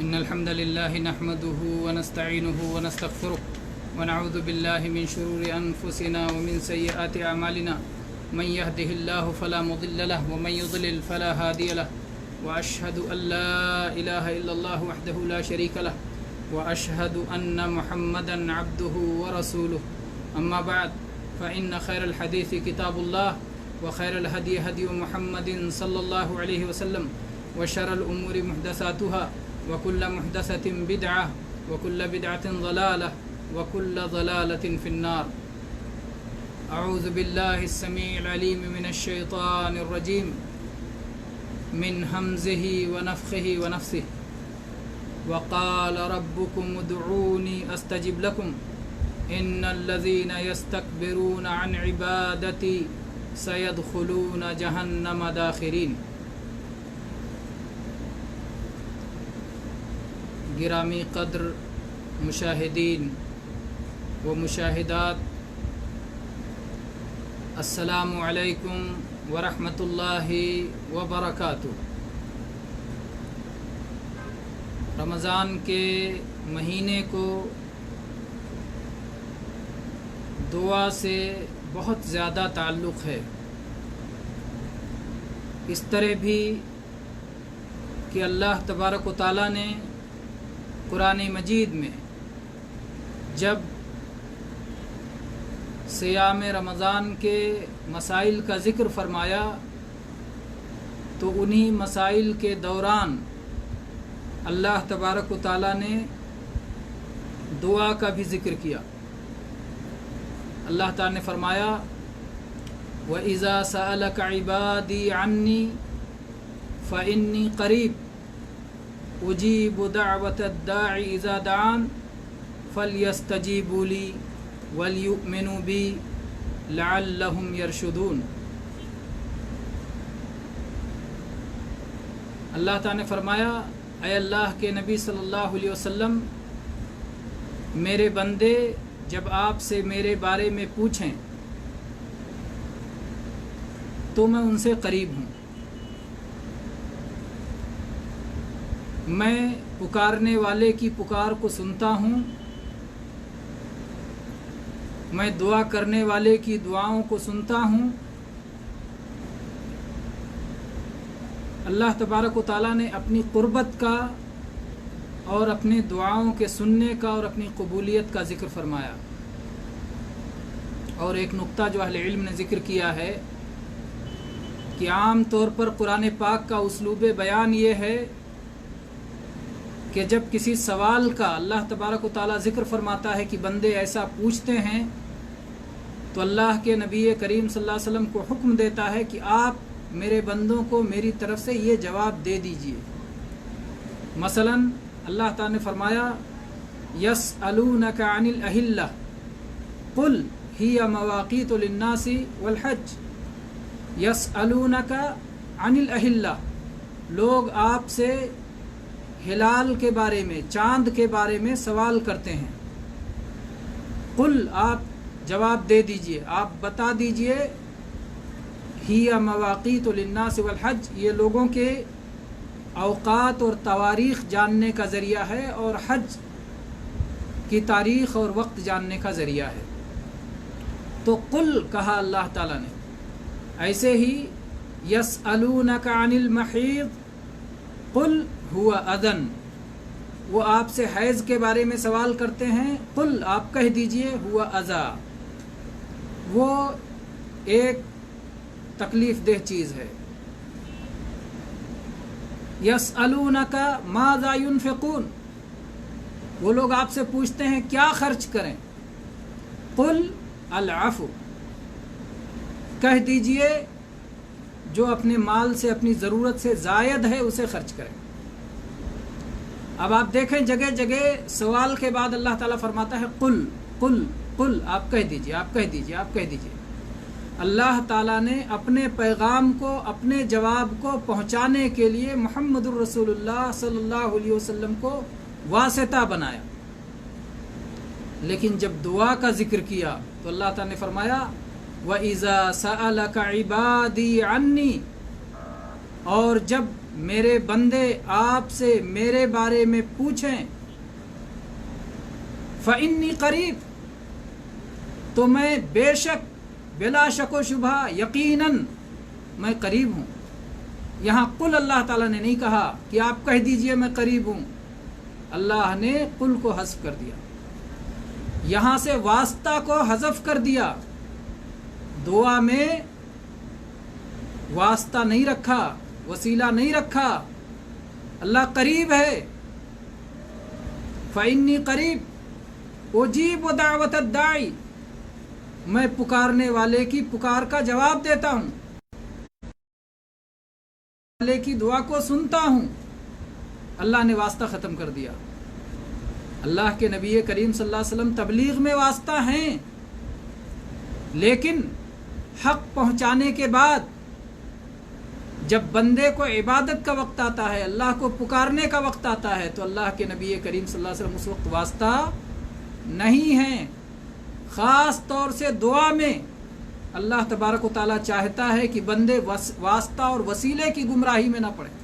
إن الحمد لله نحمده ونستعينه ونستغفره ونعوذ بالله من شرور أنفسنا ومن سيئات أعمالنا من يهده الله فلا مضل له ومن يضلل فلا هادي له وأشهد أن لا إله إلا الله وحده لا شريك له وأشهد أن محمدا عبده ورسوله أما بعد فإن خير الحديث كتاب الله وخير الهدي هدي محمد صلى الله عليه وسلم وشر الأمور محدثاتها وكل محدثة بدعة وكل بدعة ضلالة وكل ضلالة في النار. أعوذ بالله السميع العليم من الشيطان الرجيم من همزه ونفخه ونفثه. وقال ربكم ادعوني أستجب لكم إن الذين يستكبرون عن عبادتي سيدخلون جهنم داخرين. گرامی قدر مشاہدین و مشاہدات، السلام علیکم ورحمۃ اللہ وبرکاتہ۔ رمضان کے مہینے کو دعا سے بہت زیادہ تعلق ہے، اس طرح بھی کہ اللہ تبارک و تعالیٰ نے قرآن مجید میں جب صیام رمضان کے مسائل کا ذکر فرمایا تو انہی مسائل کے دوران اللہ تبارک و تعالیٰ نے دعا کا بھی ذکر کیا۔ اللہ تعالیٰ نے فرمایا وَإِذَا سَأَلَكَ عِبَادِي عَنِّي فَإِنِّي قَرِيبٌ اجیب دعوت الداعی اذا دعان فلیستجیبوا لی ولیؤمنوا بی لعلہم یرشدون۔ اللہ تعالیٰ نے فرمایا اے اللہ کے نبی صلی اللہ علیہ وسلم، میرے بندے جب آپ سے میرے بارے میں پوچھیں تو میں ان سے قریب ہوں، میں پکارنے والے کی پکار کو سنتا ہوں، میں دعا کرنے والے کی دعاؤں کو سنتا ہوں۔ اللہ تبارک و تعالیٰ نے اپنی قربت کا اور اپنی دعاؤں کے سننے کا اور اپنی قبولیت کا ذکر فرمایا۔ اور ایک نقطہ جو اہل علم نے ذکر کیا ہے کہ عام طور پر قرآن پاک کا اسلوب بیان یہ ہے کہ جب کسی سوال کا اللہ تبارک و تعالیٰ ذکر فرماتا ہے کہ بندے ایسا پوچھتے ہیں تو اللہ کے نبی کریم صلی اللہ علیہ وسلم کو حکم دیتا ہے کہ آپ میرے بندوں کو میری طرف سے یہ جواب دے دیجئے۔ مثلا اللہ تعالیٰ نے فرمایا یسألونک عن الأہلہ قل ہی مواقیت للناس والحج۔ یسألونک عن الأہلہ، لوگ آپ سے ہلال کے بارے میں، چاند کے بارے میں سوال کرتے ہیں۔ قل، آپ جواب دے دیجئے، آپ بتا دیجئے، ہی مواقیت للناس والحج، یہ لوگوں کے اوقات اور تواریخ جاننے کا ذریعہ ہے اور حج کی تاریخ اور وقت جاننے کا ذریعہ ہے۔ تو قل کہا اللہ تعالیٰ نے۔ ایسے ہی یسألونک عن المحیض قل ہوا اذن، وہ آپ سے حیض کے بارے میں سوال کرتے ہیں، قل آپ کہہ دیجئے ہوا اذی، وہ ایک تکلیف دہ چیز ہے۔ یسألونک ماذا ينفقون، وہ لوگ آپ سے پوچھتے ہیں کیا خرچ کریں، قل العفو، کہہ دیجئے جو اپنے مال سے اپنی ضرورت سے زائد ہے اسے خرچ کریں۔ اب آپ دیکھیں جگہ جگہ سوال کے بعد اللہ تعالیٰ فرماتا ہے قل قل قل، آپ کہہ دیجئے، آپ کہہ دیجئے، آپ کہہ دیجئے۔ اللہ تعالیٰ نے اپنے پیغام کو، اپنے جواب کو پہنچانے کے لیے محمد الرسول اللہ صلی اللہ علیہ وسلم کو واسطہ بنایا۔ لیکن جب دعا کا ذکر کیا تو اللہ تعالیٰ نے فرمایا وَإِذَا سَأَلَكَ عِبَادِي عَنِّي، اور جب میرے بندے آپ سے میرے بارے میں پوچھیں فإنی قریب، تو میں بے شک بلا شک و شبہ یقیناً میں قریب ہوں۔ یہاں قل اللہ تعالیٰ نے نہیں کہا کہ آپ کہہ دیجئے میں قریب ہوں، اللہ نے قل کو حذف کر دیا، یہاں سے واسطہ کو حذف کر دیا، دعا میں واسطہ نہیں رکھا، وسیلہ نہیں رکھا، اللہ قریب ہے۔ فإنی قریب اجیب دعوت الداعی، میں پکارنے والے کی پکار کا جواب دیتا ہوں، والے کی دعا کو سنتا ہوں۔ اللہ نے واسطہ ختم کر دیا۔ اللہ کے نبی کریم صلی اللہ علیہ وسلم تبلیغ میں واسطہ ہیں، لیکن حق پہنچانے کے بعد جب بندے کو عبادت کا وقت آتا ہے، اللہ کو پکارنے کا وقت آتا ہے، تو اللہ کے نبی کریم صلی اللہ علیہ وسلم اس وقت واسطہ نہیں ہیں۔ خاص طور سے دعا میں اللہ تبارک و تعالیٰ چاہتا ہے کہ بندے واسطہ اور وسیلے کی گمراہی میں نہ پڑیں۔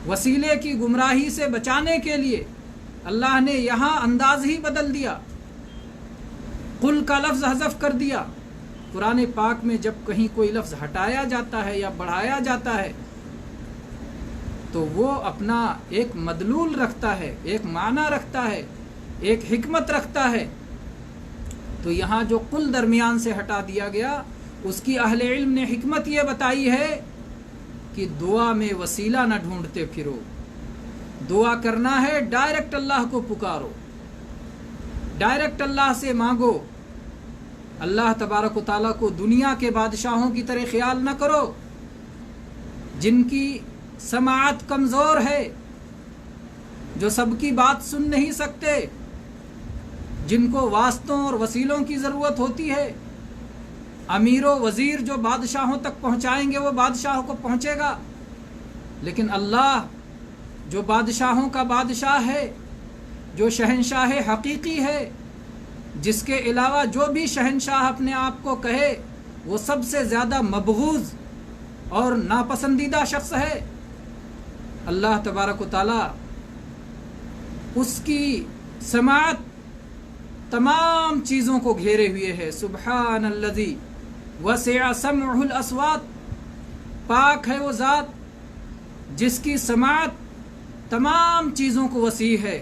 وسیلے کی گمراہی سے بچانے کے لیے اللہ نے یہاں انداز ہی بدل دیا، قل کا لفظ حذف کر دیا۔ قرآن پاک میں جب کہیں کوئی لفظ ہٹایا جاتا ہے یا بڑھایا جاتا ہے تو وہ اپنا ایک مدلول رکھتا ہے، ایک معنی رکھتا ہے، ایک حکمت رکھتا ہے۔ تو یہاں جو قل درمیان سے ہٹا دیا گیا، اس کی اہل علم نے حکمت یہ بتائی ہے کہ دعا میں وسیلہ نہ ڈھونڈتے پھرو، دعا کرنا ہے ڈائریکٹ اللہ کو پکارو، ڈائریکٹ اللہ سے مانگو۔ اللہ تبارک و تعالیٰ کو دنیا کے بادشاہوں کی طرح خیال نہ کرو جن کی سماعت کمزور ہے، جو سب کی بات سن نہیں سکتے، جن کو واسطوں اور وسیلوں کی ضرورت ہوتی ہے۔ امیر و وزیر جو بادشاہوں تک پہنچائیں گے وہ بادشاہوں کو پہنچے گا، لیکن اللہ جو بادشاہوں کا بادشاہ ہے، جو شہنشاہ حقیقی ہے، جس کے علاوہ جو بھی شہنشاہ اپنے آپ کو کہے وہ سب سے زیادہ مبغوض اور ناپسندیدہ شخص ہے، اللہ تبارک و تعالیٰ اس کی سماعت تمام چیزوں کو گھیرے ہوئے ہے۔ سبحان الذی وسع سمعہ الاصوات، پاک ہے وہ ذات جس کی سماعت تمام چیزوں کو وسیع ہے۔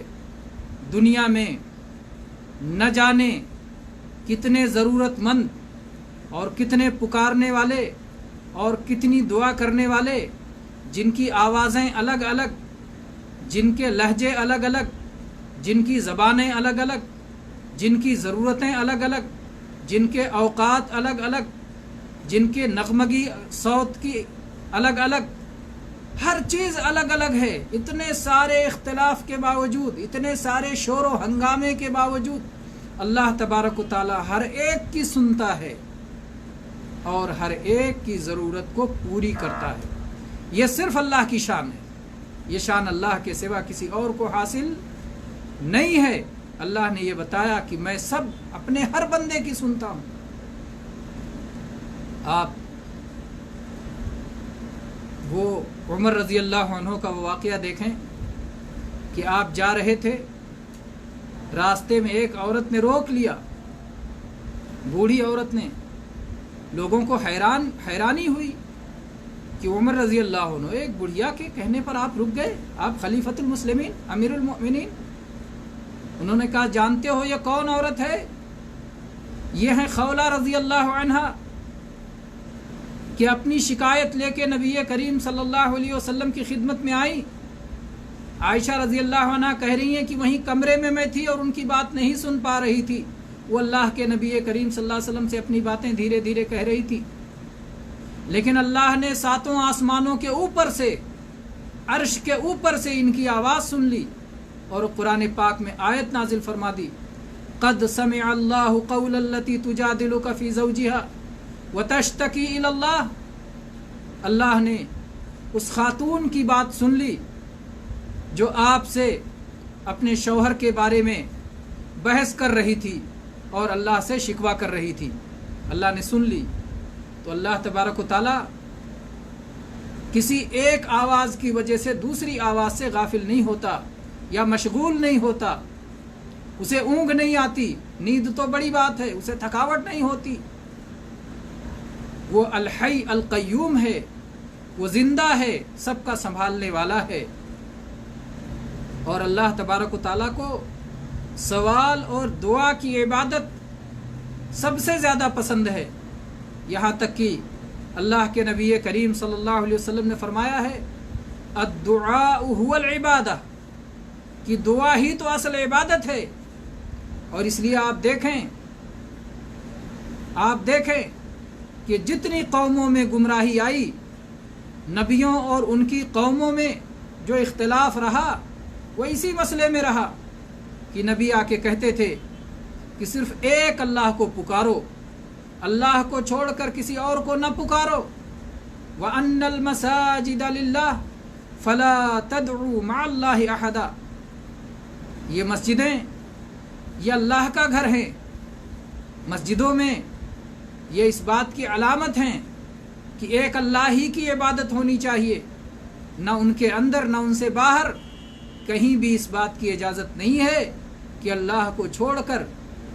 دنیا میں نہ جانے کتنے ضرورت مند اور کتنے پکارنے والے اور کتنی دعا کرنے والے، جن کی آوازیں الگ الگ، جن کے لہجے الگ الگ، جن کی زبانیں الگ الگ، جن کی ضرورتیں الگ الگ، جن کے اوقات الگ الگ، جن کے نغمگی صوت کی الگ الگ، ہر چیز الگ الگ ہے۔ اتنے سارے اختلاف کے باوجود، اتنے سارے شور و ہنگامے کے باوجود اللہ تبارک و تعالی ہر ایک کی سنتا ہے اور ہر ایک کی ضرورت کو پوری کرتا ہے۔ یہ صرف اللہ کی شان ہے، یہ شان اللہ کے سوا کسی اور کو حاصل نہیں ہے۔ اللہ نے یہ بتایا کہ میں سب اپنے ہر بندے کی سنتا ہوں۔ آپ وہ عمر رضی اللہ عنہ کا وہ واقعہ دیکھیں کہ آپ جا رہے تھے، راستے میں ایک عورت نے روک لیا، بوڑھی عورت نے۔ لوگوں کو حیرانی ہوئی کہ عمر رضی اللہ عنہ ایک بڑھیا کے کہنے پر آپ رک گئے، آپ خلیفۃ المسلمین امیر المؤمنین۔ انہوں نے کہا جانتے ہو یہ کون عورت ہے؟ یہ ہیں خولہ رضی اللہ عنہا، کہ اپنی شکایت لے کے نبی کریم صلی اللہ علیہ وسلم کی خدمت میں آئی۔ عائشہ رضی اللہ عنہ کہہ رہی ہیں کہ وہیں کمرے میں تھی اور ان کی بات نہیں سن پا رہی تھی، وہ اللہ کے نبی کریم صلی اللہ علیہ وسلم سے اپنی باتیں دھیرے دھیرے کہہ رہی تھی، لیکن اللہ نے ساتوں آسمانوں کے اوپر سے، عرش کے اوپر سے ان کی آواز سن لی اور قرآن پاک میں آیت نازل فرما دی، قد سمع اللہ قول التی تجادلک فی زوجہا وتشتکی الی اللہ۔ اللہ نے اس خاتون کی بات سن لی جو آپ سے اپنے شوہر کے بارے میں بحث کر رہی تھی اور اللہ سے شکوہ کر رہی تھی، اللہ نے سن لی۔ تو اللہ تبارک و تعالی کسی ایک آواز کی وجہ سے دوسری آواز سے غافل نہیں ہوتا یا مشغول نہیں ہوتا، اسے اونگ نہیں آتی، نیند تو بڑی بات ہے، اسے تھکاوٹ نہیں ہوتی۔ وہ الحی القیوم ہے، وہ زندہ ہے، سب کا سنبھالنے والا ہے۔ اور اللہ تبارک و تعالیٰ کو سوال اور دعا کی عبادت سب سے زیادہ پسند ہے، یہاں تک کہ اللہ کے نبی کریم صلی اللہ علیہ وسلم نے فرمایا ہے الدعاء هو العبادہ، کہ دعا ہی تو اصل عبادت ہے۔ اور اس لیے آپ دیکھیں کہ جتنی قوموں میں گمراہی آئی، نبیوں اور ان کی قوموں میں جو اختلاف رہا وہ اسی مسئلے میں رہا کہ نبی آ کے کہتے تھے کہ صرف ایک اللہ کو پکارو، اللہ کو چھوڑ کر کسی اور کو نہ پکارو۔ وَأَنَّ الْمَسَاجِدَ لِلَّهِ فَلَا تَدْعُوا مَعَ اللَّهِ أَحَدًا، یہ مسجدیں یہ اللہ کا گھر ہیں، مسجدوں میں یہ اس بات کی علامت ہیں کہ ایک اللہ ہی کی عبادت ہونی چاہیے، نہ ان کے اندر نہ ان سے باہر کہیں بھی اس بات کی اجازت نہیں ہے کہ اللہ کو چھوڑ کر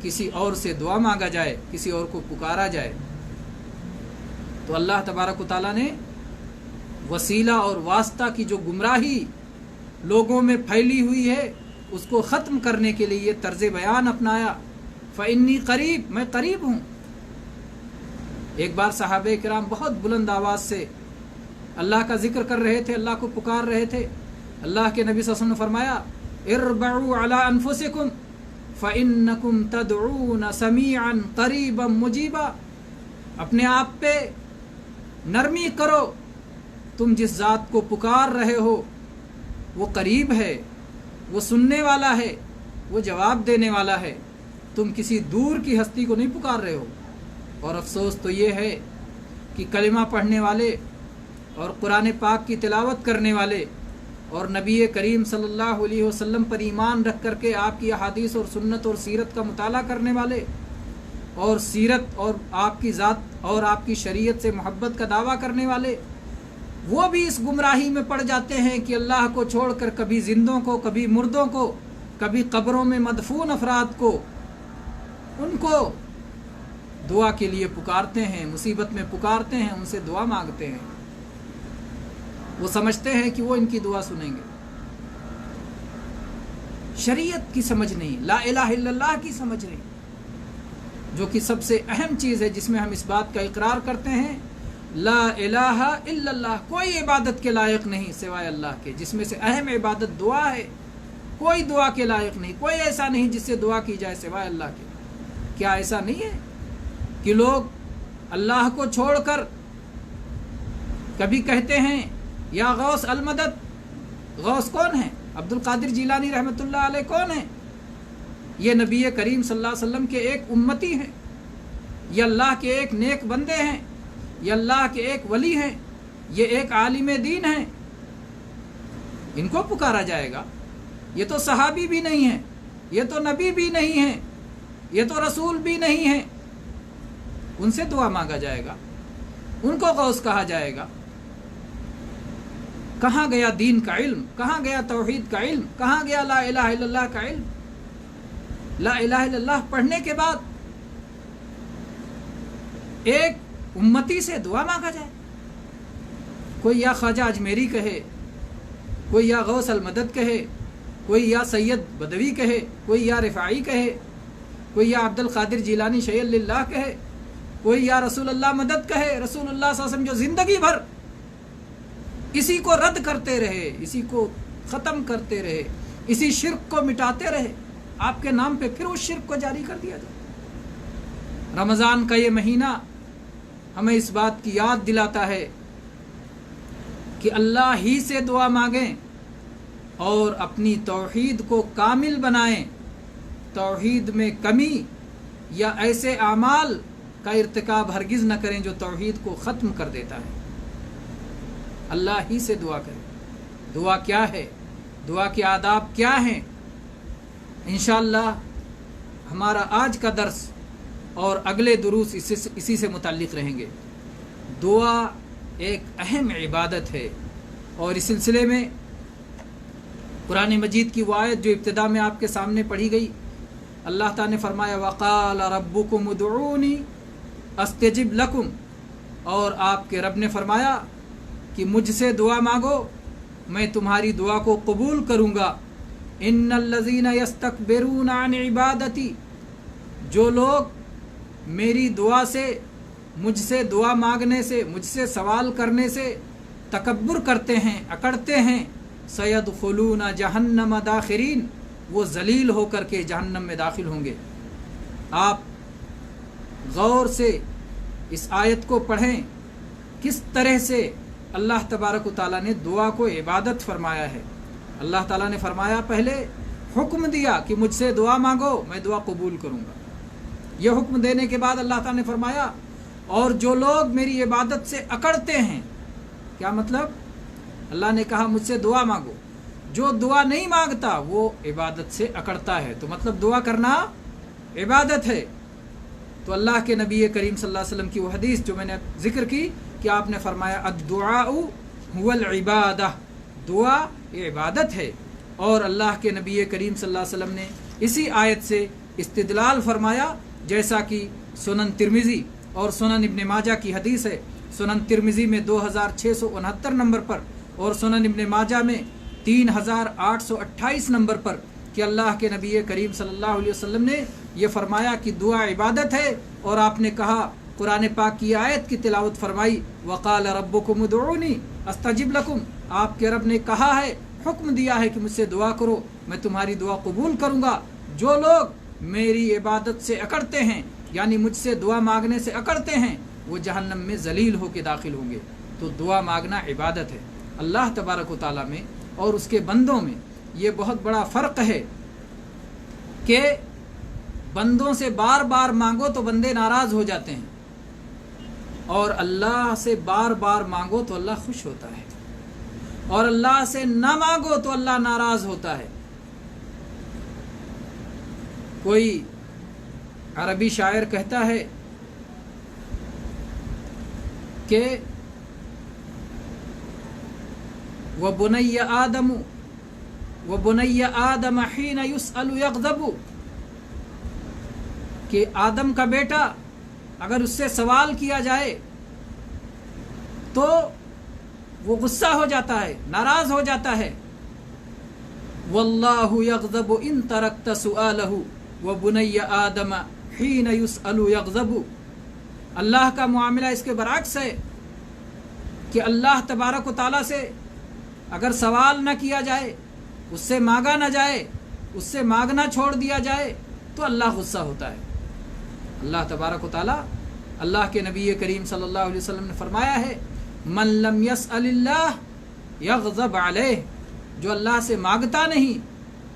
کسی اور سے دعا مانگا جائے، کسی اور کو پکارا جائے۔ تو اللہ تبارک و تعالیٰ نے وسیلہ اور واسطہ کی جو گمراہی لوگوں میں پھیلی ہوئی ہے اس کو ختم کرنے کے لیے یہ طرز بیان اپنایا، فإنی قریب، میں قریب ہوں۔ ایک بار صحابہ کرام بہت بلند آواز سے اللہ کا ذکر کر رہے تھے، اللہ کو پکار رہے تھے۔ اللہ کے نبی صلی اللہ علیہ وسلم نے فرمایا اربعوا علی انفسکم فإنکم تدعون سمیعا قریبا مجیبا، اپنے آپ پہ نرمی کرو، تم جس ذات کو پکار رہے ہو وہ قریب ہے، وہ سننے والا ہے، وہ جواب دینے والا ہے، تم کسی دور کی ہستی کو نہیں پکار رہے ہو۔ اور افسوس تو یہ ہے کہ کلمہ پڑھنے والے اور قرآن پاک کی تلاوت کرنے والے اور نبی کریم صلی اللہ علیہ وسلم پر ایمان رکھ کر کے آپ کی احادیث اور سنت اور سیرت کا مطالعہ کرنے والے اور سیرت اور آپ کی ذات اور آپ کی شریعت سے محبت کا دعویٰ کرنے والے، وہ بھی اس گمراہی میں پڑ جاتے ہیں کہ اللہ کو چھوڑ کر کبھی زندوں کو، کبھی مردوں کو، کبھی قبروں میں مدفون افراد کو، ان کو دعا کے لیے پکارتے ہیں، مصیبت میں پکارتے ہیں، ان سے دعا مانگتے ہیں۔ وہ سمجھتے ہیں کہ وہ ان کی دعا سنیں گے۔ شریعت کی سمجھ نہیں، لا الہ الا اللہ کی سمجھ نہیں، جو کہ سب سے اہم چیز ہے جس میں ہم اس بات کا اقرار کرتے ہیں لا الہ الا اللہ، کوئی عبادت کے لائق نہیں سوائے اللہ کے، جس میں سے اہم عبادت دعا ہے۔ کوئی دعا کے لائق نہیں، کوئی ایسا نہیں جس سے دعا کی جائے سوائے اللہ کے۔ کیا ایسا نہیں ہے کہ لوگ اللہ کو چھوڑ کر کبھی کہتے ہیں یا غوث المدد؟ غوث کون ہے؟ عبد القادر جیلانی رحمۃ اللہ علیہ کون ہے؟ یہ نبی کریم صلی اللہ علیہ وسلم کے ایک امتی ہیں، یہ اللہ کے ایک نیک بندے ہیں، یہ اللہ کے ایک ولی ہیں، یہ ایک عالم دین ہیں۔ ان کو پکارا جائے گا؟ یہ تو صحابی بھی نہیں ہیں، یہ تو نبی بھی نہیں ہیں، یہ تو رسول بھی نہیں ہیں، ان سے دعا مانگا جائے گا، ان کو غوث کہا جائے گا؟ کہاں گیا دین کا علم؟ کہاں گیا توحید کا علم؟ کہاں گیا لا الہ الا اللہ کا علم؟ لا الہ الا اللہ پڑھنے کے بعد ایک امتی سے دعا مانگا جائے، کوئی یا خواجہ اجمیری کہے، کوئی یا غوث المدد کہے، کوئی یا سید بدوی کہے، کوئی یا رفاعی کہے، کوئی یا عبد القادر جیلانی شیع اللہ کہے، کوئی یا رسول اللہ مدد کہے۔ رسول اللہ صلی اللہ علیہ وسلم جو زندگی بھر اسی کو رد کرتے رہے، اسی کو ختم کرتے رہے، اسی شرک کو مٹاتے رہے، آپ کے نام پہ پھر اس شرک کو جاری کر دیا جائے۔ رمضان کا یہ مہینہ ہمیں اس بات کی یاد دلاتا ہے کہ اللہ ہی سے دعا مانگیں اور اپنی توحید کو کامل بنائیں، توحید میں کمی یا ایسے اعمال کا ارتکاب ہرگز نہ کریں جو توحید کو ختم کر دیتا ہے۔ اللہ ہی سے دعا کریں۔ دعا کیا ہے؟ دعا کے آداب کیا ہیں؟ انشاءاللہ ہمارا آج کا درس اور اگلے دروس اسی سے متعلق رہیں گے۔ دعا ایک اہم عبادت ہے۔ اور اس سلسلے میں قرآن مجید کی وہ آیت جو ابتدا میں آپ کے سامنے پڑھی گئی، اللہ تعالیٰ نے فرمایا وَقَالَ رَبُّكُمُ ادْعُونِي أَسْتَجِبْ لَكُمْ، اور آپ کے رب نے فرمایا کہ مجھ سے دعا مانگو میں تمہاری دعا کو قبول کروں گا۔ إِنَّ الَّذِينَ يَسْتَكْبِرُونَ عَنْ عِبَادَتِي، جو لوگ میری دعا سے، مجھ سے دعا مانگنے سے، مجھ سے سوال کرنے سے تکبر کرتے ہیں، اکڑتے ہیں، سَيَدْخُلُونَ جَهَنَّمَ دَاخِرِينَ، وہ ذلیل ہو کر کے جہنم میں داخل ہوں گے۔ آپ غور سے اس آیت کو پڑھیں، کس طرح سے اللہ تبارک و تعالیٰ نے دعا کو عبادت فرمایا ہے۔ اللہ تعالیٰ نے فرمایا، پہلے حکم دیا کہ مجھ سے دعا مانگو میں دعا قبول کروں گا۔ یہ حکم دینے کے بعد اللہ تعالیٰ نے فرمایا اور جو لوگ میری عبادت سے اکڑتے ہیں، کیا مطلب؟ اللہ نے کہا مجھ سے دعا مانگو، جو دعا نہیں مانگتا وہ عبادت سے اکڑتا ہے، تو مطلب دعا کرنا عبادت ہے۔ تو اللہ کے نبی کریم صلی اللہ علیہ وسلم کی وہ حدیث جو میں نے ذکر کی کہ آپ نے فرمایا الدعاء هو العبادہ، دعا یہ عبادت ہے۔ اور اللہ کے نبی کریم صلی اللہ علیہ وسلم نے اسی آیت سے استدلال فرمایا، جیسا کہ سنن ترمذی اور سنن ابن ماجہ کی حدیث ہے۔ سنن ترمذی میں 2669 نمبر پر اور سنن ابن ماجہ میں 3828 نمبر پر کہ اللہ کے نبی کریم صلی اللہ علیہ وسلم نے یہ فرمایا کہ دعا عبادت ہے، اور آپ نے کہا قرآن پاک کی آیت کی تلاوت فرمائی وقال ربکم ادعونی استجب لکم، آپ کے رب نے کہا ہے، حکم دیا ہے کہ مجھ سے دعا کرو میں تمہاری دعا قبول کروں گا۔ جو لوگ میری عبادت سے اکڑتے ہیں، یعنی مجھ سے دعا مانگنے سے اکڑتے ہیں، وہ جہنم میں ذلیل ہو کے داخل ہوں گے۔ تو دعا مانگنا عبادت ہے۔ اللہ تبارک و تعالیٰ میں اور اس کے بندوں میں یہ بہت بڑا فرق ہے کہ بندوں سے بار بار مانگو تو بندے ناراض ہو جاتے ہیں، اور اللہ سے بار بار مانگو تو اللہ خوش ہوتا ہے، اور اللہ سے نہ مانگو تو اللہ ناراض ہوتا ہے۔ کوئی عربی شاعر کہتا ہے کہ وَبُنَيَّ آدَمَ حِينَ يُسْأَلُ يَغْضَبُ، کہ آدم کا بیٹا اگر اس سے سوال کیا جائے تو وہ غصہ ہو جاتا ہے، ناراض ہو جاتا ہے۔ وَاللَّهُ يَغْضَبُ إِن تَرَكْتَ سُؤَالَهُ وَبُنَيَّ آدَمَ حِينَ يُسْأَلُ يَغْضَبُ، اللہ کا معاملہ اس کے برعکس ہے کہ اللہ تبارک و تعالیٰ سے اگر سوال نہ کیا جائے، اس سے مانگا نہ جائے، اس سے مانگنا چھوڑ دیا جائے تو اللہ غصہ ہوتا ہے۔ اللہ تبارک و تعالیٰ، اللہ کے نبی کریم صلی اللہ علیہ وسلم نے فرمایا ہے من لم يسأل اللہ یغضب علیہ، جو اللہ سے مانگتا نہیں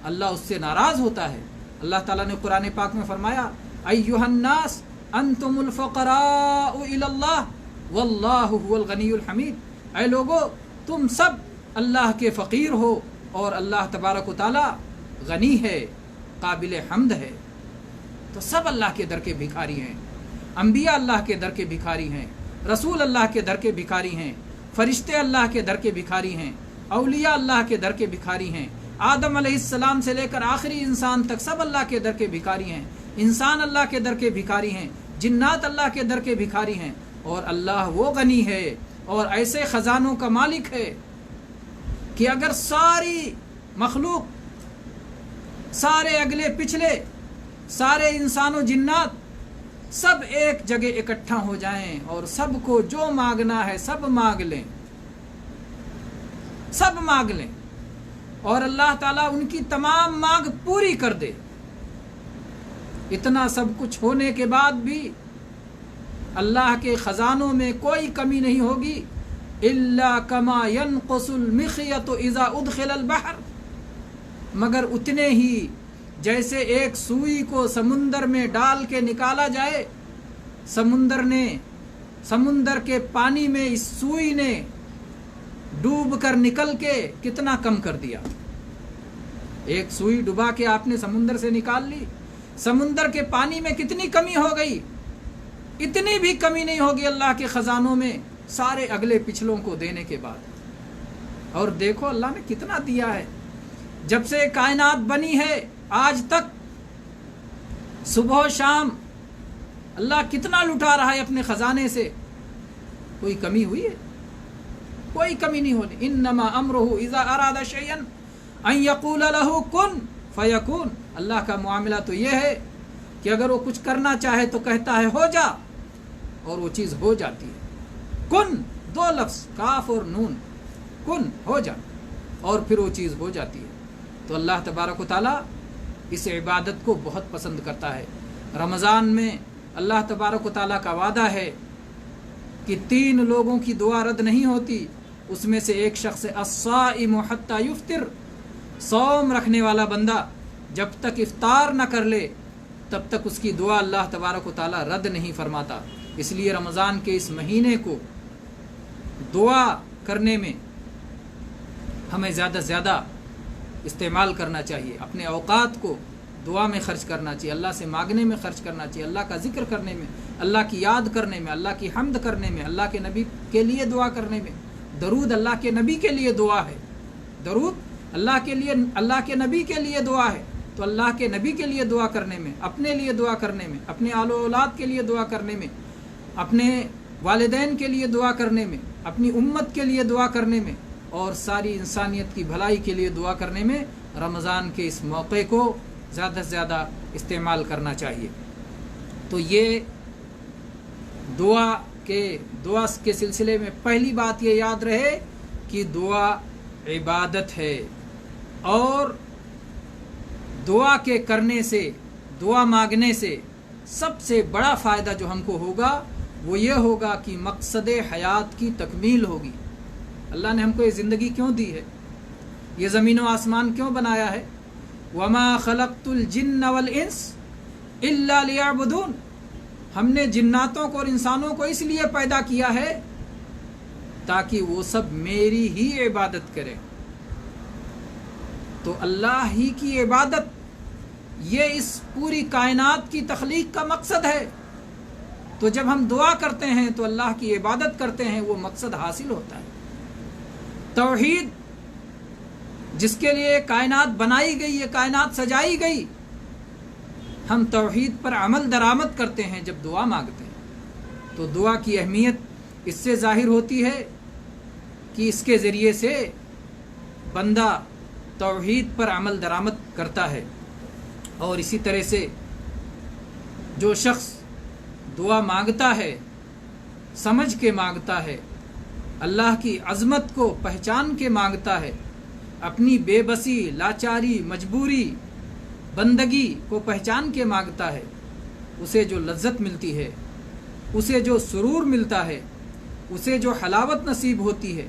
اللہ اس سے ناراض ہوتا ہے۔ اللہ تعالیٰ نے قرآن پاک میں فرمایا ایھا الناس انتم الفقراء الی اللہ واللہ هو الغنی الحمید، اے لوگو تم سب اللہ کے فقیر ہو اور اللہ تبارک و تعالیٰ غنی ہے، قابل حمد ہے۔ تو سب اللہ کے در کے بھکاری ہیں، انبیاء اللہ کے در کے بھکاری ہیں، رسول اللہ کے در کے بھکاری ہیں، فرشتے اللہ کے در کے بھکاری ہیں، اولیاء اللہ کے در کے بھکاری ہیں، آدم علیہ السلام سے لے کر آخری انسان تک سب اللہ کے در کے بھکاری ہیں، انسان اللہ کے در کے بھکاری ہیں، جنات اللہ کے در کے بھکاری ہیں، اور اللہ وہ غنی ہے اور ایسے خزانوں کا مالک ہے کہ اگر ساری مخلوق، سارے اگلے پچھلے، سارے انسان و جنات سب ایک جگہ اکٹھا ہو جائیں اور سب کو جو مانگنا ہے سب مانگ لیں، سب مانگ لیں، اور اللہ تعالیٰ ان کی تمام مانگ پوری کر دے، اتنا سب کچھ ہونے کے بعد بھی اللہ کے خزانوں میں کوئی کمی نہیں ہوگی الا کما ينقص المخيط اذا ادخل البحر، مگر اتنے ہی جیسے ایک سوئی کو سمندر میں ڈال کے نکالا جائے، سمندر کے پانی میں اس سوئی نے ڈوب کر نکل کے کتنا کم کر دیا۔ ایک سوئی ڈبا کے آپ نے سمندر سے نکال لی، سمندر کے پانی میں کتنی کمی ہو گئی، اتنی بھی کمی نہیں ہوگی اللہ کے خزانوں میں سارے اگلے پچھلوں کو دینے کے بعد. اور دیکھو اللہ نے کتنا دیا ہے. جب سے کائنات بنی ہے آج تک صبح و شام اللہ کتنا لٹا رہا ہے اپنے خزانے سے. کوئی کمی ہوئی ہے؟ کوئی کمی نہیں ہونی. انما امرہ اذا اراد شیئا ان یقول له کن فیکون. اللہ کا معاملہ تو یہ ہے کہ اگر وہ کچھ کرنا چاہے تو کہتا ہے ہو جا، اور وہ چیز ہو جاتی ہے. کن، دو لفظ کاف اور نون، کن ہو جا، اور پھر وہ چیز ہو جاتی ہے. تو اللہ تبارک و تعالیٰ اس عبادت کو بہت پسند کرتا ہے. رمضان میں اللہ تبارک و تعالیٰ کا وعدہ ہے کہ 3 لوگوں کی دعا رد نہیں ہوتی. اس میں سے ایک شخص الصائم حتی یفطر، صوم رکھنے والا بندہ جب تک افطار نہ کر لے تب تک اس کی دعا اللہ تبارک و تعالیٰ رد نہیں فرماتا. اس لیے رمضان کے اس مہینے کو دعا کرنے میں ہمیں زیادہ سے زیادہ استعمال کرنا چاہیے. اپنے اوقات کو دعا میں خرچ کرنا چاہیے، اللہ سے مانگنے میں خرچ کرنا چاہیے، اللہ کا ذکر کرنے میں، اللہ کی یاد کرنے میں، اللہ کی حمد کرنے میں، اللہ کے نبی کے لیے دعا کرنے میں. درود اللہ کے نبی کے لیے دعا ہے. درود اللہ کے نبی کے لیے دعا ہے. تو اللہ کے نبی کے لیے دعا کرنے میں، اپنے لیے دعا کرنے میں، اپنے آل و اولاد کے لیے دعا کرنے میں، اپنے والدین کے لیے دعا کرنے میں، اپنی امت کے لیے دعا کرنے میں، اور ساری انسانیت کی بھلائی کے لیے دعا کرنے میں رمضان کے اس موقع کو زیادہ سے زیادہ استعمال کرنا چاہیے. تو یہ دعا کے سلسلے میں پہلی بات یہ یاد رہے کہ دعا عبادت ہے، اور دعا کے کرنے سے، دعا مانگنے سے سب سے بڑا فائدہ جو ہم کو ہوگا وہ یہ ہوگا کہ مقصد حیات کی تکمیل ہوگی. اللہ نے ہم کو یہ زندگی کیوں دی ہے؟ یہ زمین و آسمان کیوں بنایا ہے؟ وما خلقت الجن والانس الا لیعبدون. ہم نے جناتوں کو اور انسانوں کو اس لیے پیدا کیا ہے تاکہ وہ سب میری ہی عبادت کریں. تو اللہ ہی کی عبادت یہ اس پوری کائنات کی تخلیق کا مقصد ہے. تو جب ہم دعا کرتے ہیں تو اللہ کی عبادت کرتے ہیں، وہ مقصد حاصل ہوتا ہے. توحید جس کے لیے کائنات بنائی گئی، یہ کائنات سجائی گئی، ہم توحید پر عمل درآمد کرتے ہیں جب دعا مانگتے ہیں. تو دعا کی اہمیت اس سے ظاہر ہوتی ہے کہ اس کے ذریعے سے بندہ توحید پر عمل درآمد کرتا ہے. اور اسی طرح سے جو شخص دعا مانگتا ہے، سمجھ کے مانگتا ہے، اللہ کی عظمت کو پہچان کے مانگتا ہے، اپنی بے بسی، لاچاری، مجبوری، بندگی کو پہچان کے مانگتا ہے، اسے جو لذت ملتی ہے، اسے جو سرور ملتا ہے، اسے جو حلاوت نصیب ہوتی ہے،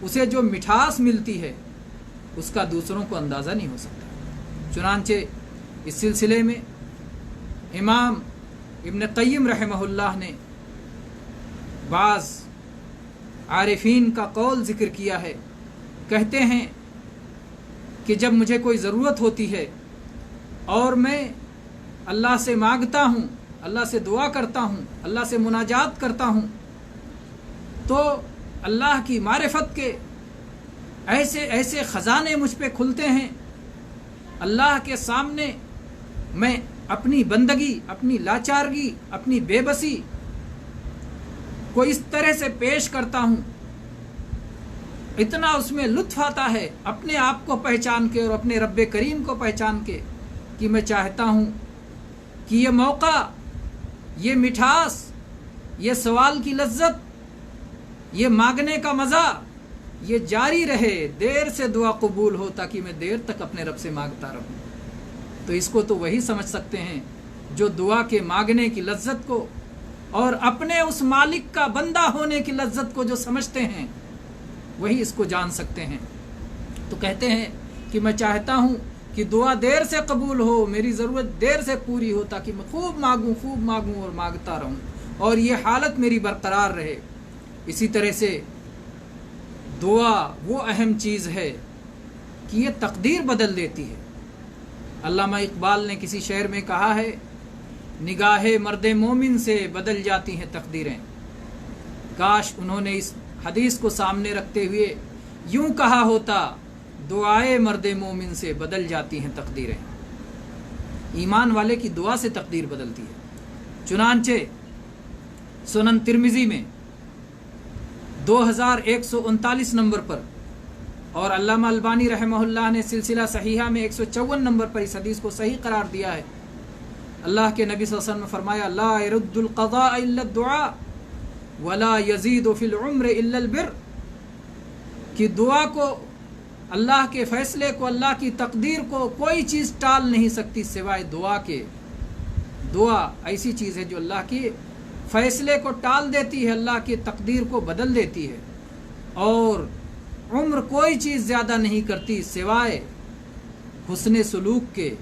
اسے جو مٹھاس ملتی ہے، اس کا دوسروں کو اندازہ نہیں ہو سکتا. چنانچہ اس سلسلے میں امام ابن قیم رحمہ اللہ نے بعض عارفین کا قول ذکر کیا ہے. کہتے ہیں کہ جب مجھے کوئی ضرورت ہوتی ہے اور میں اللہ سے مانگتا ہوں، اللہ سے دعا کرتا ہوں، اللہ سے مناجات کرتا ہوں، تو اللہ کی معرفت کے ایسے ایسے خزانے مجھ پہ کھلتے ہیں. اللہ کے سامنے میں اپنی بندگی، اپنی لاچارگی، اپنی بے بسی کو اس طرح سے پیش کرتا ہوں، اتنا اس میں لطف آتا ہے اپنے آپ کو پہچان کے اور اپنے رب کریم کو پہچان کے کہ میں چاہتا ہوں کہ یہ موقع، یہ مٹھاس، یہ سوال کی لذت، یہ مانگنے کا مزہ یہ جاری رہے، دیر سے دعا قبول ہو تاکہ میں دیر تک اپنے رب سے مانگتا رہوں. تو اس کو تو وہی سمجھ سکتے ہیں جو دعا کے مانگنے کی لذت کو اور اپنے اس مالک کا بندہ ہونے کی لذت کو جو سمجھتے ہیں، وہی اس کو جان سکتے ہیں. تو کہتے ہیں کہ میں چاہتا ہوں کہ دعا دیر سے قبول ہو، میری ضرورت دیر سے پوری ہو تاکہ میں خوب مانگوں اور مانگتا رہوں اور یہ حالت میری برقرار رہے. اسی طرح سے دعا وہ اہم چیز ہے کہ یہ تقدیر بدل دیتی ہے. علامہ اقبال نے کسی شعر میں کہا ہے، نگاہ مرد مومن سے بدل جاتی ہیں تقدیریں. کاش انہوں نے اس حدیث کو سامنے رکھتے ہوئے یوں کہا ہوتا، دعائے مرد مومن سے بدل جاتی ہیں تقدیریں۔ ایمان والے کی دعا سے تقدیر بدلتی ہے۔ چنانچہ سنن ترمذی میں 2139 نمبر پر، اور علامہ البانی رحمہ اللہ نے سلسلہ صحیحہ میں 154 نمبر پر اس حدیث کو صحیح قرار دیا ہے۔ اللہ کے نبی صلی اللہ علیہ وسلم نے فرمایا، لا يرد القضاء الا الدعاء ولا يزيد في العمر الا البر، کہ دعا کو، اللہ کے فیصلے کو، اللہ کی تقدیر کو کوئی چیز ٹال نہیں سکتی سوائے دعا کے۔ دعا ایسی چیز ہے جو اللہ کی فیصلے کو ٹال دیتی ہے، اللہ کی تقدیر کو بدل دیتی ہے، اور عمر کوئی چیز زیادہ نہیں کرتی سوائے حسن سلوک کے۔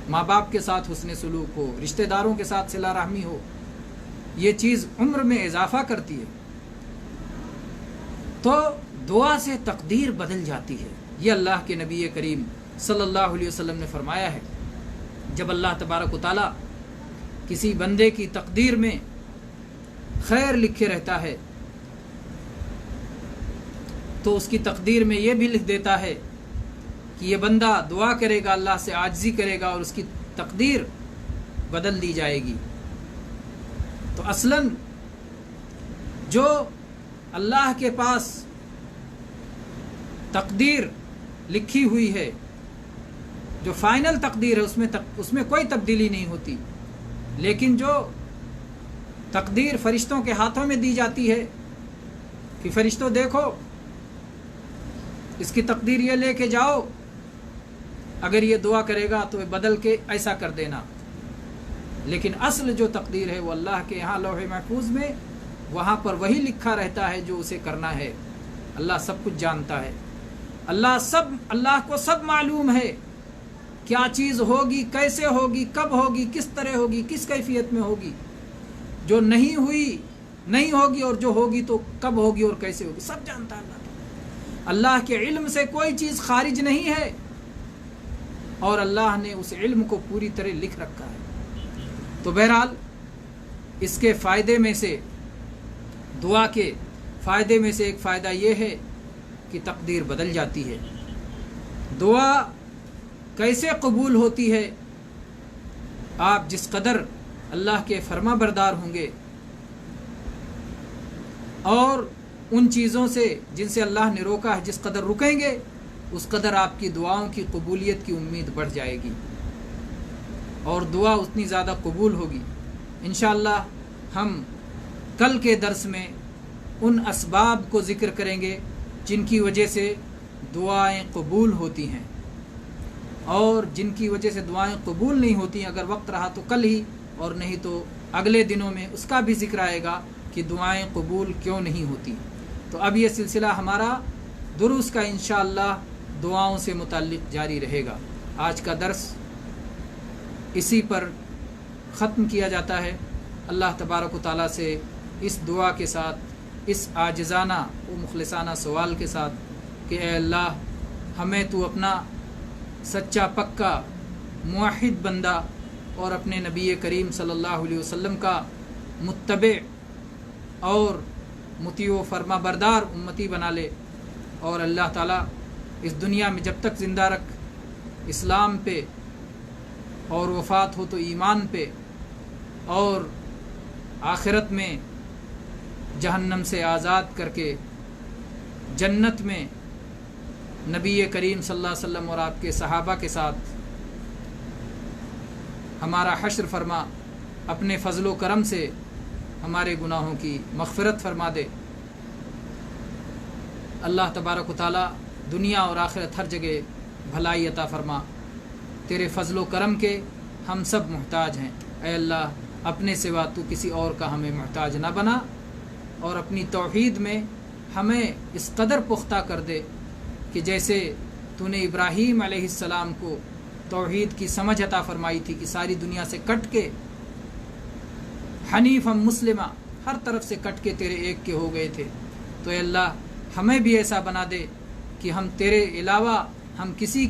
ماں باپ کے ساتھ حسن سلوک ہو، رشتہ داروں کے ساتھ صلہ رحمی ہو، یہ چیز عمر میں اضافہ کرتی ہے۔ تو دعا سے تقدیر بدل جاتی ہے، یہ اللہ کے نبی کریم صلی اللہ علیہ وسلم نے فرمایا ہے۔ جب اللہ تبارک و تعالیٰ کسی بندے کی تقدیر میں خیر لکھے رہتا ہے تو اس کی تقدیر میں یہ بھی لکھ دیتا ہے کہ یہ بندہ دعا کرے گا، اللہ سے عاجزی کرے گا، اور اس کی تقدیر بدل دی جائے گی۔ تو اصلاً جو اللہ کے پاس تقدیر لکھی ہوئی ہے، جو فائنل تقدیر ہے، اس میں کوئی تبدیلی نہیں ہوتی، لیکن جو تقدیر فرشتوں کے ہاتھوں میں دی جاتی ہے کہ فرشتوں دیکھو اس کی تقدیر یہ لے کے جاؤ، اگر یہ دعا کرے گا تو بدل کے ایسا کر دینا، لیکن اصل جو تقدیر ہے وہ اللہ کے یہاں لوح محفوظ میں، وہاں پر وہی لکھا رہتا ہے جو اسے کرنا ہے۔ اللہ سب کچھ جانتا ہے، اللہ کو سب معلوم ہے کیا چیز ہوگی، کیسے ہوگی، کب ہوگی، کس طرح ہوگی، کس کیفیت میں ہوگی، جو نہیں ہوگی، اور جو ہوگی تو کب ہوگی اور کیسے ہوگی، سب جانتا ہے اللہ کے علم سے کوئی چیز خارج نہیں ہے، اور اللہ نے اس علم کو پوری طرح لکھ رکھا ہے۔ تو بہرحال اس کے فائدے میں سے، دعا کے فائدے میں سے ایک فائدہ یہ ہے کہ تقدیر بدل جاتی ہے۔ دعا کیسے قبول ہوتی ہے؟ آپ جس قدر اللہ کے فرما بردار ہوں گے اور ان چیزوں سے جن سے اللہ نے روکا ہے جس قدر رکیں گے، اس قدر آپ کی دعاؤں کی قبولیت کی امید بڑھ جائے گی، اور دعا اتنی زیادہ قبول ہوگی۔ انشاءاللہ ہم کل کے درس میں ان اسباب کو ذکر کریں گے جن کی وجہ سے دعائیں قبول ہوتی ہیں، اور جن کی وجہ سے دعائیں قبول نہیں ہوتی ہیں، اگر وقت رہا تو کل ہی، اور نہیں تو اگلے دنوں میں اس کا بھی ذکر آئے گا کہ دعائیں قبول کیوں نہیں ہوتی۔ تو اب یہ سلسلہ ہمارا دروس کا انشاءاللہ دعاؤں سے متعلق جاری رہے گا۔ آج کا درس اسی پر ختم کیا جاتا ہے۔ اللہ تبارک و تعالیٰ سے اس دعا کے ساتھ، اس عاجزانہ و مخلصانہ سوال کے ساتھ کہ اے اللہ، ہمیں تو اپنا سچا پکا موحد بندہ اور اپنے نبی کریم صلی اللہ علیہ وسلم کا متبع اور مطیع و فرما بردار امتی بنا لے، اور اللہ تعالیٰ اس دنیا میں جب تک زندہ رکھ اسلام پہ، اور وفات ہو تو ایمان پہ، اور آخرت میں جہنم سے آزاد کر کے جنت میں نبی کریم صلی اللہ علیہ وسلم اور آپ کے صحابہ کے ساتھ ہمارا حشر فرما، اپنے فضل و کرم سے ہمارے گناہوں کی مغفرت فرما دے۔ اللہ تبارک و تعالیٰ دنیا اور آخرت ہر جگہ بھلائی عطا فرما۔ تیرے فضل و کرم کے ہم سب محتاج ہیں، اے اللہ اپنے سوا تو کسی اور کا ہمیں محتاج نہ بنا، اور اپنی توحید میں ہمیں اس قدر پختہ کر دے کہ جیسے تو نے ابراہیم علیہ السلام کو توحید کی سمجھ عطا فرمائی تھی کہ ساری دنیا سے کٹ کے حنیفا مسلمہ، ہر طرف سے کٹ کے تیرے ایک کے ہو گئے تھے، تو اے اللہ ہمیں بھی ایسا بنا دے کہ ہم تیرے علاوہ ہم کسی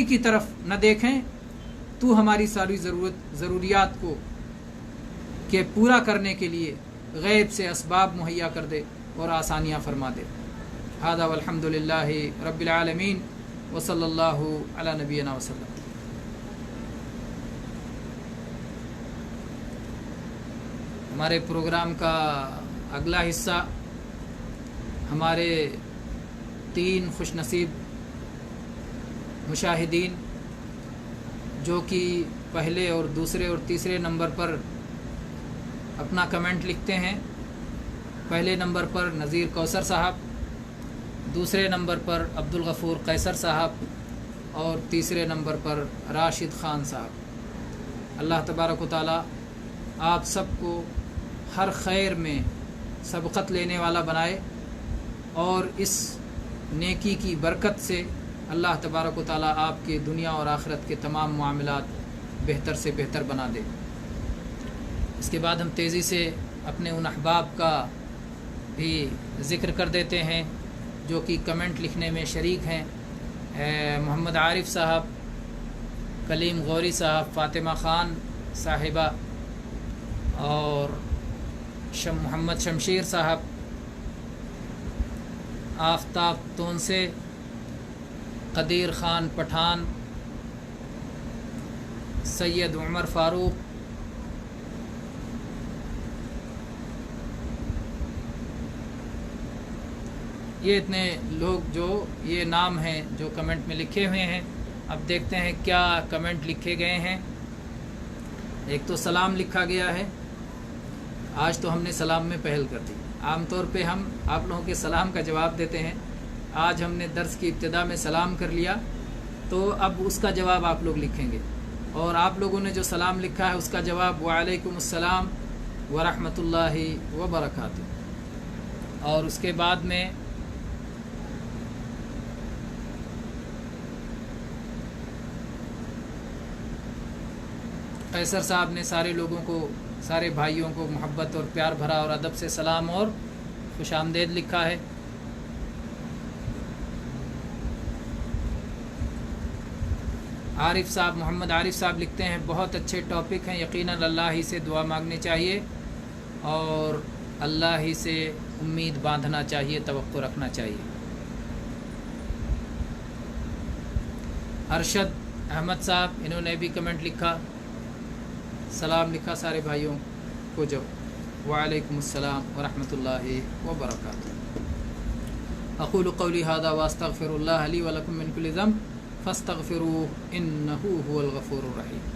کی طرف نہ دیکھیں، تو ہماری ساری ضروریات کو کہ پورا کرنے کے لیے غیب سے اسباب مہیا کر دے اور آسانیاں فرما دے۔ ھذا والحمد للہ رب العالمین وصلی اللہ علی نبینا وسلم۔ ہمارے پروگرام کا اگلا حصہ ہمارے 3 خوش نصیب مشاہدین جو کہ پہلے اور دوسرے اور تیسرے نمبر پر اپنا کمنٹ لکھتے ہیں۔ پہلے نمبر پر نذیر کوثر صاحب، دوسرے نمبر پر عبدالغفور قیصر صاحب اور تیسرے نمبر پر راشد خان صاحب۔ اللہ تبارک و تعالی آپ سب کو ہر خیر میں سبقت لینے والا بنائے اور اس نیکی کی برکت سے اللہ تبارک و تعالی آپ کے دنیا اور آخرت کے تمام معاملات بہتر سے بہتر بنا دے۔ اس کے بعد ہم تیزی سے اپنے ان احباب کا بھی ذکر کر دیتے ہیں جو کہ کمنٹ لکھنے میں شریک ہیں۔ محمد عارف صاحب، کلیم غوری صاحب، فاطمہ خان صاحبہ اور محمد شمشیر صاحب، آفتاب تونسے، قدیر خان پٹھان، سید عمر فاروق، یہ اتنے لوگ جو یہ نام ہیں جو کمنٹ میں لکھے ہوئے ہیں۔ اب دیکھتے ہیں کیا کمنٹ لکھے گئے ہیں۔ ایک تو سلام لکھا گیا ہے، آج تو ہم نے سلام میں پہل کر دی۔ عام طور پہ ہم آپ لوگوں کے سلام کا جواب دیتے ہیں، آج ہم نے درس کی ابتدا میں سلام کر لیا تو اب اس کا جواب آپ لوگ لکھیں گے، اور آپ لوگوں نے جو سلام لکھا ہے اس کا جواب وعلیکم السلام ورحمۃ اللہ وبرکاتہ۔ اور اس کے بعد میں قیصر صاحب نے سارے لوگوں کو، سارے بھائیوں کو محبت اور پیار بھرا اور ادب سے سلام اور خوش آمدید لکھا ہے۔ عارف صاحب، محمد عارف صاحب لکھتے ہیں بہت اچھے ٹاپک ہیں، یقیناً اللہ ہی سے دعا مانگنی چاہیے اور اللہ ہی سے امید باندھنا چاہیے، توقع رکھنا چاہیے۔ ارشد احمد صاحب، انہوں نے بھی کمنٹ لکھا، سلام لکھا سارے بھائیوں کو، جو وعلیکم السلام ورحمۃ اللہ وبرکاتہ۔ اقول قولی ھذا واستغفر اللہ لی ولکم من کل ذنب فاستغفروہ انہ ھو الغفور الرحیم۔